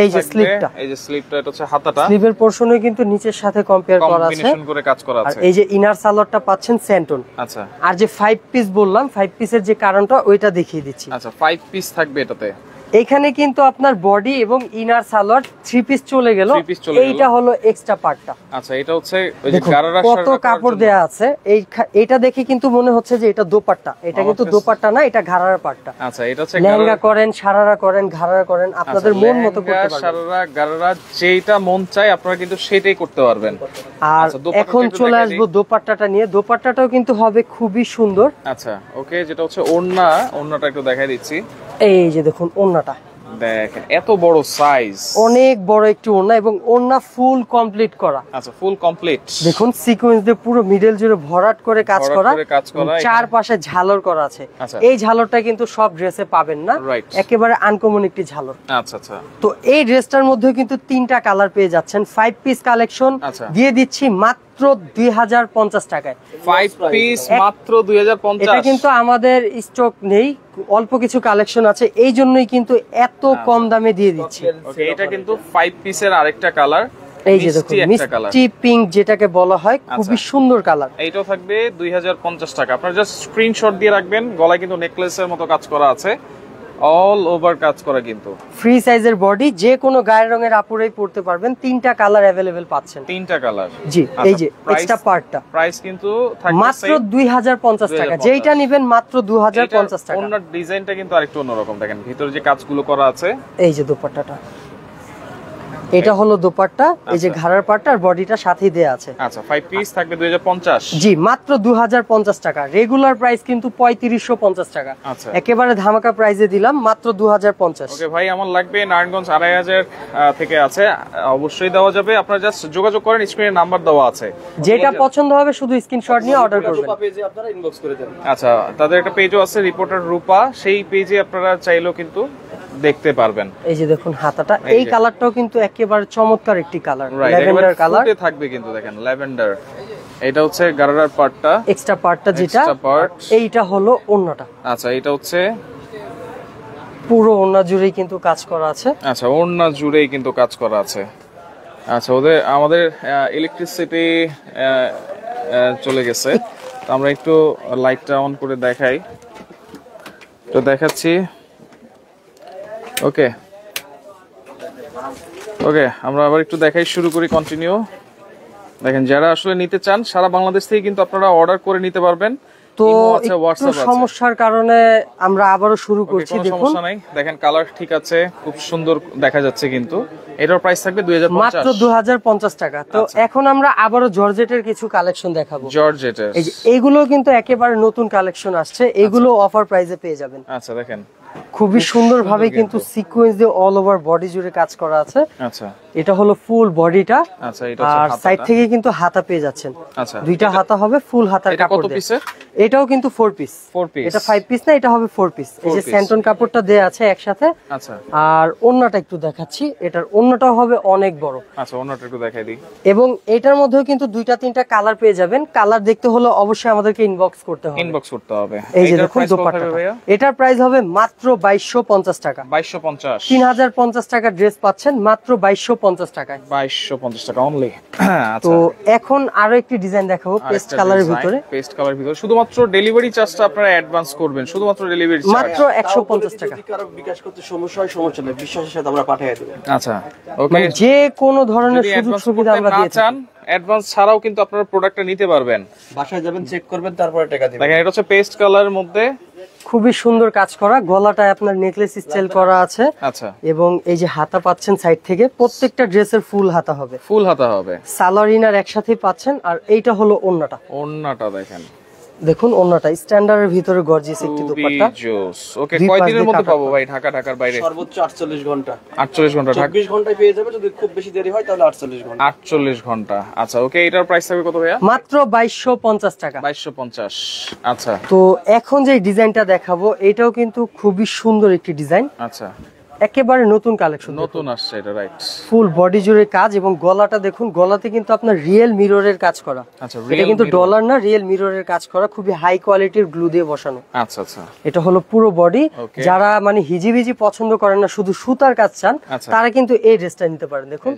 এই যে স্লিপটা, এই যে স্লিপটা, এটা হচ্ছে হাতাটা, স্লিভের পোরশনও কিন্তু নিচের সাথে কম্পেয়ার করা আছে, কম্বিনেশন করে কাজ করা আছে। আর এই যে ইনার সালোয়ারটা পাচ্ছেন স্যান্টন। আচ্ছা, আর যে 5 পিস বললাম, 5 পিসের যে কারণটা ওইটা দেখিয়ে দিচ্ছি। আচ্ছা, 5 পিস থাকবে এটাতে। এখানে কিন্তু আপনার বডি এবং ইনার সালোয়ার 3 পিস চলে গেল, এইটা হলো এক্সট্রা পার্টটা। আচ্ছা, এটা হচ্ছে ওই যে গারারা কত কাপড় দেয়া আছে। এইটা দেখে কিন্তু মনে হচ্ছে যে এটা দোপাট্টা, এটা কিন্তু দোপাট্টা না, এটা ঘাড়ার পাটটা। আচ্ছা, এটা হচ্ছে লেহেঙ্গা করেন, সারারা করেন, ঘাড়ারা করেন, আপনাদের মন মতো করতে পারবেন। সারারা, গারারা যেটা মন চায় আপনারা কিন্তু সেটাই করতে পারবেন। আর এখন চলে আসবো দোপাট্টাটা নিয়ে। দোপাট্টাটাও কিন্তু হবে খুবই সুন্দর। আচ্ছা, ওকে, যেটা হচ্ছে ওড়না, ওড়নাটা একটু দেখাই দিচ্ছি। এই যে দেখুন ওড়নাটা, দেখেন এত বড় সাইজ, অনেক বড় একটি ওড়না এবং ওড়না ফুল কমপ্লিট করা। আচ্ছা ফুল কমপ্লিট, দেখুন সিকোয়েন্স দিয়ে পুরো মিডল জুড়ে ভরাট করে কাজ করা, চারপাশে ঝালর করা আছে। এই ঝালরটা কিন্তু সব ড্রেসে পাবেন না, একেবারে আনকমন একটি ঝালর। আচ্ছা আচ্ছা। তো এই ড্রেসটার মধ্যে কিন্তু 3টা কালার পেয়ে যাচ্ছেন। 5 পিস কালেকশন দিয়ে দিচ্ছি মাত্র 2050 টাকায়। 5 পিস মাত্র 2050। এটা কিন্তু আমাদের স্টক নেই, অল্প কিছু কালেকশন আছে, এই জন্যই কিন্তু এত কম দামে দিয়ে দিচ্ছি। ওকে, এটা কিন্তু 5 পিসের আরেকটা কালার, এই যে দেখুন মিষ্টি পিঙ্ক যেটাকে বলা হয়, খুবই সুন্দর কালার। এইটাও থাকবে 2050 টাকা। আপনারা জাস্ট স্ক্রিনশট দিয়ে রাখবেন। গলায় কিন্তু নেকলেসের মতো কাজ করা আছে, অল ওভার কাজ করা, কিন্তু ফ্রি সাইজের বডি, যে কোনো গায়ের রঙের আপুরাই পড়তে পারবেন। 3টা কালার अवेलेबल পাচ্ছেন। 3টা কালার, জি। এই যে এক্সট্রা পার্টটা প্রাইস কিন্তু থাকবে মাত্র 2050 টাকা। যেইটা নেবেন মাত্র 2050 টাকা। ওনার ডিজাইনটা কিন্তু আরেকটু অন্যরকম, দেখেন ভিতরে যে কাজগুলো করা আছে। এই যে দোপাট্টাটা, এটা হলো দোপাট্টা, এই যে ঘাড়ার পাটটা আর বডিটা সাথেই দেয়া আছে। আচ্ছা 5 পিস থাকবে 2050। জি, মাত্র 2050 টাকা। রেগুলার প্রাইস কিন্তু 3550 টাকা। আচ্ছা, একেবারে ধামাকা প্রাইসে দিলাম মাত্র 2050। ওকে ভাই, আমার লাগবে নারায়ণগঞ্জ 2500 থেকে আছে, অবশ্যই দেওয়া যাবে। আপনারা জাস্ট যোগাযোগ করেন, স্ক্রিনে নাম্বার দেওয়া আছে। যেটা পছন্দ হবে শুধু স্ক্রিনশট নিয়ে অর্ডার করবেন। পেজে আপনারা ইনবক্স করে দেন। আচ্ছা, তাদের একটা পেজও আছে, রিপোর্টার রূপা, সেই পেজে আপনারা চাইলেও কিন্তু দেখতে পারবেন। এই যে দেখুন হাতাটা, এই কালারটাও কিন্তু একেবারে চমৎকার একটি কালার, ল্যাভেন্ডার কালার থাকবে কিন্তু, দেখেন ল্যাভেন্ডার। এটা হচ্ছে গারারার পার্টটা, এক্সট্রা পার্টটা যেটা, এইটা হলো ওড়নাটা। আচ্ছা, এটা হচ্ছে পুরো ওড়না জুড়েই কিন্তু কাজ করা আছে। আচ্ছা, ওড়না জুড়েই কিন্তু কাজ করা আছে। আচ্ছা, আমাদের ইলেকট্রিসিটি চলে গেছে, আমরা একটু লাইটটা অন করে দেখাই, তো দেখাচ্ছি। ওকে ওকে, আমরা আবার একটু দেখাই, শুরু করি, কন্টিনিউ। দেখেন, যারা আসলে নিতে চান সারা বাংলাদেশ থেকে কিন্তু আপনারা অর্ডার করে নিতে পারবেন। তো একটু সমস্যার কারণে আমরা আবারও শুরু করছি। দেখুন, সমস্যা নাই, দেখেন কালার ঠিক আছে, খুব সুন্দর দেখা যাচ্ছে। কিন্তু এটার প্রাইস থাকবে 2050, মাত্র 2050 টাকা। তো এখন আমরা আবারও জর্জেটের কিছু কালেকশন দেখাবো। জর্জেটের এইগুলো কিন্তু একেবারে নতুন কালেকশন আসছে, এগুলো অফার প্রাইসে পেয়ে যাবেন। আচ্ছা, দেখেন খুবই সুন্দর ভাবে কিন্তু সিকোয়েন্স দিয়ে অল ওভার বডি জুড়ে কাজ করা আছে। আচ্ছা, এটা হলো ফুল বডিটা। আচ্ছা, এটা আর সাইড থেকে কিন্তু হাতা পেয়ে যাচ্ছেন। আচ্ছা, 2টা হাতা হবে, ফুল হাতার কাপড় দিয়ে। এটাও কিন্তু 4 পিস। এটা 5 পিস না, এটা হবে 4 পিস। এই যে স্যান্টন কাপড়টা দেয়া আছে একসাথে। আচ্ছা, আর ওন্নাটা একটু দেখাচ্ছি, এটার ওন্নাটাও হবে অনেক বড়। আচ্ছা, ওন্নাটা একটু দেখাই দিই। এবং এটার মধ্যেও কিন্তু 2টা-3টা কালার পেয়ে যাবেন। কালার দেখতে হলে অবশ্যই আমাদেরকে ইনবক্স করতে হবে। এই যে দেখুন দোপাট্টা, এটার প্রাইস হবে মাত্র 2250 টাকা। 2250, 3050 টাকা ড্রেস পাচ্ছেন মাত্র 2250 টাকায়। 2250 টাকা অনলি। তো এখন আরো একটি ডিজাইন দেখাবো পেস্ট কালারের ভিতরে। পেস্ট কালারের ভিতরে শুধুমাত্র ডেলিভারি চার্জটা আপনারা অ্যাডভান্স করবেন, শুধুমাত্র ডেলিভারি চার্জ মাত্র 150 টাকা। যদি কারো বিকাশ করতে সমস্যা হয়, সমস্যা নেই, বিশ্বাসের সাথে আমরা পাঠিয়ে দেব। আচ্ছা, ওকে, যে কোনো ধরনের সুযোগ সুবিধা আমরা দিয়ে থাকি। অ্যাডভান্স ছাড়াও কিন্তু আপনারা প্রোডাক্টটা নিতে পারবেন। বাসায় যাবেন, চেক করবেন, তারপরে টাকা দিবেন। দেখেন, এটা হচ্ছে পেস্ট কালারের মধ্যে খুবই সুন্দর কাজ করা, গলাটায় আপনার নেকলেস স্টাইল করা আছে। আচ্ছা, এবং এই যে হাতা পাচ্ছেন সাইড থেকে, প্রত্যেকটা ড্রেসের ফুল হাতা হবে, ফুল হাতা হবে, সালোয়ার ইনার একসাথেই পাচ্ছেন। আর এইটা হলো ওন্নাটা। ওন্নাটা দেখেন, দেখুন ওন্নাটা স্ট্যান্ডার্ডের ভিতরে গর্জিয়াস একটি দোপাট্টা। ওকে, কয় দিনের মধ্যে পাবো ভাই ঢাকার বাইরে? সর্বোচ্চ 48 ঘন্টা। 48 ঘন্টা, 24 ঘন্টায় পেয়ে যাবে, যদি খুব বেশি দেরি হয় তাহলে 48 ঘন্টা। 48 ঘন্টা। আচ্ছা, ওকে, এটার প্রাইস থাকবে কত ভাইয়া? মাত্র 2250 টাকা। 2250। আচ্ছা, তো এখন যে ডিজাইনটা দেখাবো এটাও কিন্তু খুবই সুন্দর একটি ডিজাইন। আচ্ছা, একেবারে নতুন কালেকশন, নতুন আসছে এটা, রাইট। ফুল বডি জুড়ে কাজ এবং গলাটা দেখুন, গলাতে কিন্তু আপনার রিয়েল মিররের কাজ করা। আচ্ছা, এটা কিন্তু ডলার না, রিয়েল মিররের কাজ করা, খুবই হাই কোয়ালিটির গ্লু দিয়ে বসানো। আচ্ছা, আচ্ছা, এটা হলো পুরো বডি। যারা মানে হিজিবিজি পছন্দ করেন না, শুধু সুতার কাজ চান, তারা কিন্তু এই ড্রেসটা নিতে পারেন। দেখুন,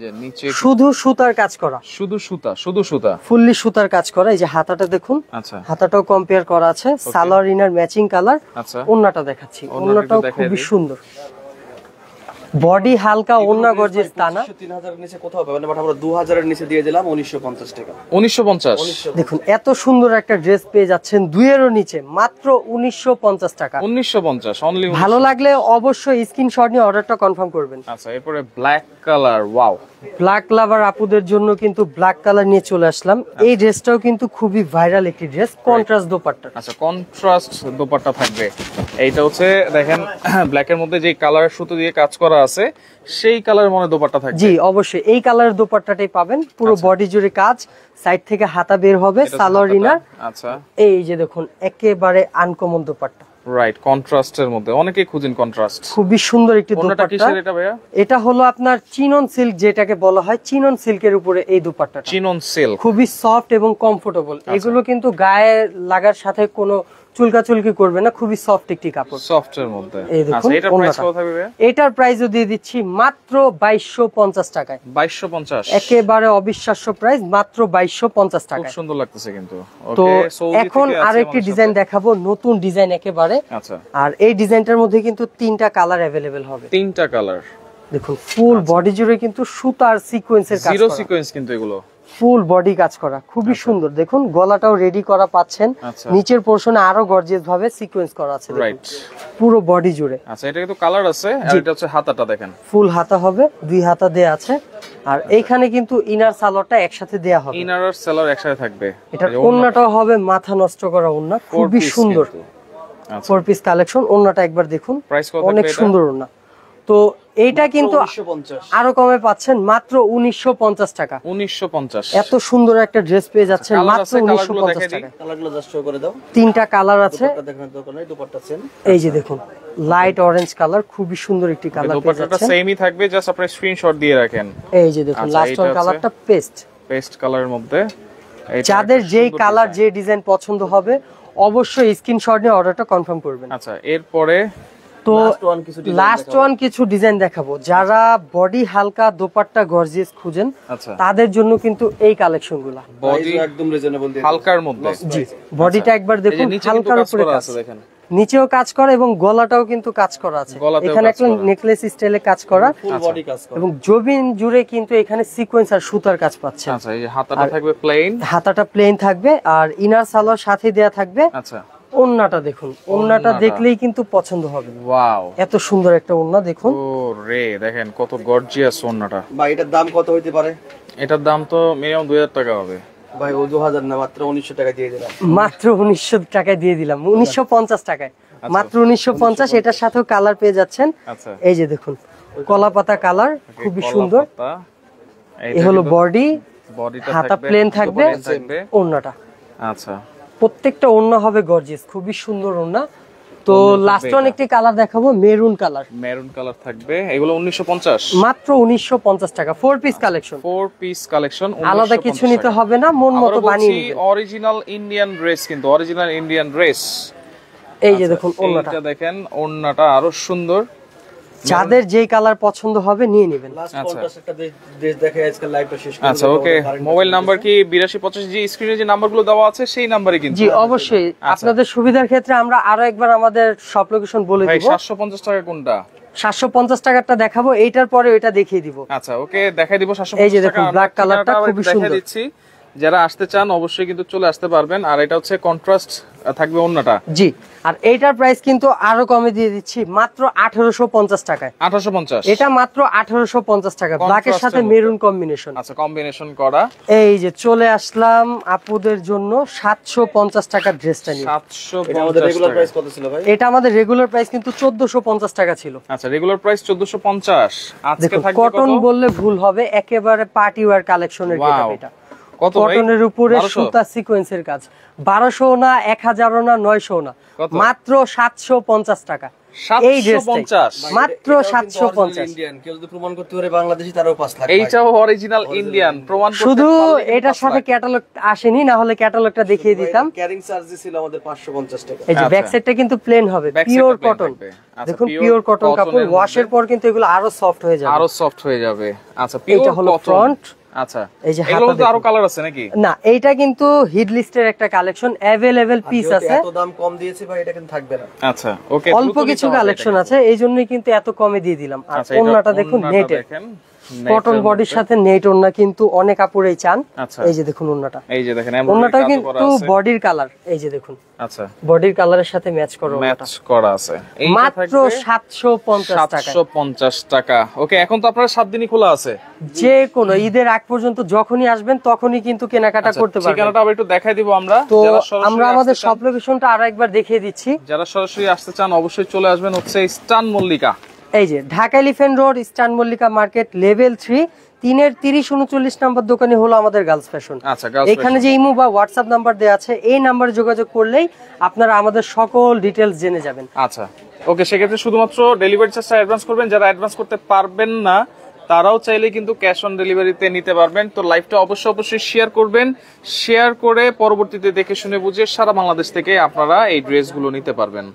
শুধু সুতার কাজ করা, শুধু সুতা, ফুললি সুতার কাজ করা। এই যে হাতাটা দেখুন, আচ্ছা, হাতাটাও কম্পেয়ার করা আছে, সালোয়ার ইনার ম্যাচিং কালার। আচ্ছা, ওন্নাটা দেখাচ্ছি, ওন্নাটাও খুবই সুন্দর। বডি হালকা, ওন্না গর্জিয়াস তা না। 3000 এর নিচে কোথাও পাবেন না, বাট আমরা 2000 এর নিচে দিয়ে দিলাম 1950 টাকা। 1950। দেখুন এত সুন্দর একটা ড্রেস পেয়ে যাচ্ছেন 2 এরও নিচে মাত্র 1950 টাকা। 1950 অনলি। ভালো লাগলে অবশ্যই স্ক্রিনশট নিয়ে অর্ডারটা কনফার্ম করবেন। আচ্ছা, এরপরে ব্ল্যাক কালার, ওয়াও। ব্ল্যাক লাভার আপুদের জন্য কিন্তু ব্ল্যাক কালার নিয়ে চলে আসলাম। এই ড্রেসটাও কিন্তু খুবই ভাইরাল একটি ড্রেস, কন্ট্রাস্ট দোপাট্টা। আচ্ছা, কন্ট্রাস্ট দোপাট্টা থাকবে। এইটা হচ্ছে দেখেন ব্ল্যাক এর মধ্যে যে কালার সুতো দিয়ে কাজ করা আছে সেই কালার মনে দোপাট্টা থাকবে। জি অবশ্যই এই কালারের দোপাট্টাটাই পাবেন, পুরো বডি জুড়ে কাজ, সাইড থেকে হাতা বের হবে, সালোয়ার ইনার। আচ্ছা, এই যে দেখুন একেবারে আনকমন দোপাট্টা। রাইট, কন্ট্রাস্টের মধ্যে অনেকেই খুঁজেন কন্ট্রাস্ট। খুবই সুন্দর একটি দোপাট্টা। কিসের এটা ভাইয়া? এটা হলো আপনার চিনন সিল্ক, যেটাকে বলা হয় চিনন সিল্কের উপরে এই দোপাট্টাটা। চিনন সিল্ক খুবই সফট এবং কমফোর্টেবল। এগুলো কিন্তু গায়ে লাগার সাথে কোনো চুলকাচুলকি করবে না, খুবই সফট একটি কাপড়, সফট এর মধ্যে। এই দেখুন এটার প্রাইস কত থাকবে? এটার প্রাইসও দিয়ে দিচ্ছি মাত্র 2250 টাকায়। 2250, একেবারে অবিশ্বাস্য প্রাইস, মাত্র 2250 টাকা। খুব সুন্দর লাগতেছে কিন্তু। তো এখন আরেকটি ডিজাইন দেখাবো, নতুন ডিজাইন একেবারে। আচ্ছা, আর এই ডিজাইনটার মধ্যে কিন্তু 3টা কালার अवेलेबल হবে। 3টা কালার। দেখুন ফুল বডি জুড়ে কিন্তু সুতার সিকোয়েন্সের কাজ করা, জিরো সিকোয়েন্স কিন্তু এগুলো ফুল বডি কাজ করা, খুবই সুন্দর। দেখুন গলাটাও রেডি করা পাচ্ছেন, নিচের পোরশনে আরো গর্জিয়াস ভাবে সিকোয়েন্স করা আছে রাইট পুরো বডি জুড়ে। আচ্ছা, এটা কিন্তু কালার আছে, আর এটা হচ্ছে হাতাটা দেখেন ফুল হাতা হবে, 2 হাতা দেয়া আছে। আর এইখানে কিন্তু ইনার সালোয়ারটা একসাথে দেয়া হবে, ইনার আর সালোয়ার একসাথে থাকবে। এটা ওন্নাটাও হবে মাথা নষ্ট করা ওন্না, খুবই সুন্দর। আচ্ছা, 4 পিস কালেকশন। ওন্নাটা একবার দেখুন, প্রাইস কত? অনেক সুন্দর ওন্না। তো এইটা কিন্তু আরো কমে পাচ্ছেন মাত্র 1950 টাকা। 1950। এত সুন্দর একটা ড্রেস পেয়ে যাচ্ছেন মাত্র 1950 টাকা। কালারগুলো জাস্ট শো করে দাও। 3টা কালার আছে, দোপাট্টা দেখানোর দরকার নাই, দোপাট্টা সেম। এই যে দেখুন লাইট অরেঞ্জ কালার, খুবই সুন্দর একটি কালার পেয়ে দোপাট্টাটা যাচ্ছেন। সেমই থাকবে, জাস্ট আপনি স্ক্রিনশট দিয়ে রাখেন। এই যে দেখুন লাস্ট ওয়ান কালারটা পেস্ট কালারের মধ্যে। যাদের যেই কালার যে ডিজাইন পছন্দ হবে অবশ্যই স্ক্রিনশট নিয়ে অর্ডারটা কনফার্ম করবেন। আচ্ছা, এরপরে তো লাস্ট ওয়ান কিছু ডিজাইন দেখাবো। যারা বডি হালকা দোপাট্টা গর্জিয়াস খুঁজেন তাদের জন্য কিন্তু এই কালেকশনগুলো বডি একদম রিজনেবল দিয়ে হালকার মধ্যে। জি বডিটা একবার দেখুন, হালকার উপরে কাজ দেখেন, নিচেও কাজ করা এবং গলাটাও কিন্তু কাজ করা আছে। এখানে একটা নেকলেস স্টাইলে কাজ করা, ফুল বডি কাজ করা, এবং জবিন জুড়ে কিন্তু এখানে সিকোয়েন্স আর সুতার কাজ পাচ্ছেন। আচ্ছা, এই যে হাতাটা থাকবে প্লেন, হাতাটা প্লেন থাকবে, আর ইনার সালোয়ার সাথে দেয়া থাকবে। আচ্ছা, ওন্নাটা দেখুন, ওন্নাটা দেখলেই কিন্তু পছন্দ হবে। ওয়াও, এত সুন্দর একটা ওন্না দেখুন। ও রে, দেখেন কত গর্জিয়াস ওন্নাটা। ভাই এটার দাম কত হইতে পারে? এটার দাম তো মিনিমাম 2000 টাকা হবে। ভাই ও 2000 না, মাত্র 1900 টাকা দিয়ে দিলাম। মাত্র 1900 টাকায় দিয়ে দিলাম, 1950 টাকায়, মাত্র 1950। এটার সাথেও কালার পেয়ে যাচ্ছেন। আচ্ছা, এই যে দেখুন কলা পাতা কালার, খুবই সুন্দর। এই হলো বডি, বডিটা হাতা প্লেন থাকবে, ওন্নাটা। আচ্ছা, প্রত্যেকটা ওন্না হবে গর্জিয়াস, খুবই সুন্দর ওন্না। তো লাস্ট ওয়ান একটি কালার দেখাবো, মেরুন কালার। মেরুন কালার থাকবে, এগুলো 1950, মাত্র 1950 টাকা। 4 পিস কালেকশন, 4 পিস কালেকশন, আলাদা কিছু নিতে হবে না, মন মতো বানিয়ে নিবেন। অরিজিনাল ইন্ডিয়ান ড্রেস, কিন্তু অরিজিনাল ইন্ডিয়ান ড্রেস। এই যে দেখুন ওন্নাটা, এটা দেখেন ওন্নাটা আরো সুন্দর। যাদের যেই কালার পছন্দ হবে নিয়ে নেবেন। আচ্ছা, ওকে। মোবাইল নাম্বার কি 8285? জি স্ক্রিনে যে নাম্বারগুলো দেওয়া আছে সেই নাম্বারই কিন্তু। জি অবশ্যই, আপনাদের সুবিধার ক্ষেত্রে আমরা আরো একবার আমাদের সব লোকেশন বলে দিব। 750 টাকা কোনটা? 750 টাকাটা দেখাবো, এইটার পরে ওইটা দেখিয়ে দিব। আচ্ছা, ওকে, দেখাই দিব 750 টাকা। এই যে দেখুন ব্ল্যাক কালারটা খুবই সুন্দর দিচ্ছি। যারা আসতে চান অবশ্যই কিন্তু চলে আসতে পারবেন। আর এটা হচ্ছে কন্ট্রাস্ট থাকবে ওন্নাটা। জি, আর এইটার প্রাইস কিন্তু আরো কমে দিয়ে দিচ্ছি, মাত্র 1850 টাকায়। 1850, এটা মাত্র 1850 টাকা, ব্ল্যাকের সাথে মেরুন কম্বিনেশন। আচ্ছা, কম্বিনেশন করা। এই যে চলে আসলাম আপুদের জন্য 750 টাকার ড্রেসটা নিয়ে। 750। এটা আমাদের রেগুলার প্রাইস কিন্তু 1450 টাকা ছিল। আচ্ছা, রেগুলার প্রাইস 1450। আজকে থাকবে কটন বললে ভুল হবে, একেবারে পার্টি ওয়্যার কালেকশনের এটা। কটনের উপরে সুতা সিকোয়েন্সের কাজ, 1200 না, 1000 না, 900 না, মাত্র 750 টাকা। এই ড্রেসটা মাত্র 750। ইন্ডিয়ান কেউ যদি প্রমাণ করতে পারে বাংলাদেশি, তারও 5 লাখ। এইটাও অরিজিনাল ইন্ডিয়ান প্রমাণ করতে শুধু এটার সাথে ক্যাটালগ আসেনি, না হলে ক্যাটালগটা দেখিয়ে দিতাম। ক্যারিং চার্জ ছিল আমাদের 550 টাকা। এই যে ব্যাক সাইডটা কিন্তু প্লেন হবে, পিওর কটন। দেখুন পিওর কটন কাপড়, ওয়াশের পর কিন্তু এগুলো আরো সফট হয়ে যাবে, আরো সফট হয়ে যাবে। আচ্ছা, এটা হলো ফ্রন্ট। আচ্ছা, এই যে এগুলো তো আরো কালার আছে নাকি? না, এইটা কিন্তু হিট লিস্টের একটা কালেকশন, अवेलेबल পিস আছে। এত দাম কম দিয়েছি ভাই, এটা কিন্তু থাকবে না। আচ্ছা, ওকে, অল্প কিছু কালেকশন আছে, এইজন্যই কিন্তু এত কমে দিয়ে দিলাম। আর ওন্নাটা দেখুন, নেটের কটন বডির সাথে নেট ওন্না, কিন্তু অনেক আপুরাই চান। এই যে দেখুন ওন্নাটা, এই যে দেখেন ওন্নাটা কিন্তু বডির কালার, এই যে দেখুন। আচ্ছা, বডির কালারের সাথে ম্যাচ করা আছে। এই মাত্র 750 টাকা। 750 টাকা। ওকে, এখন তো আপনারা 7 দিনই খোলা আছে, যে কোনো ঈদের আগ পর্যন্ত যখনই আসবেন তখনই কিন্তু কেনাকাটা করতে পারবেন। ঠিকানাটা আবার একটু দেখাই দিব আমরা। আমরা আমাদের সব লোকেশনটা আরো একবার দেখিয়ে দিচ্ছি। যারা সরাসরি আসতে চান অবশ্যই চলে আসবেন হচ্ছে ইস্টার্ন মল্লিকা। এই যে Dhaka elephant road, eastern Mallika market, level 3, 3-এর 3039 number দোকানে হলো আমাদের গার্লস ফ্যাশন। আচ্ছা, এখানে যে ইমো বা হোয়াটসঅ্যাপ নাম্বার দেওয়া আছে, এই নাম্বারে যোগাযোগ করলেই আপনারা আমাদের সকল ডিটেইলস জেনে যাবেন। আচ্ছা, ওকে, সেক্ষেত্রে শুধুমাত্র ডেলিভারি চার্জটা অ্যাডভান্স করবেন। যারা অ্যাডভান্স করতে পারবেন না তারাও চাইলে কিন্তু ক্যাশ অন ডেলিভারিতে নিতে পারবেন। তো লাইভটা অবশ্যই শেয়ার করবেন, শেয়ার করে পরবর্তীতে দেখে শুনে বুঝে সারা বাংলাদেশ থেকে আপনারা এই ড্রেসগুলো নিতে পারবেন।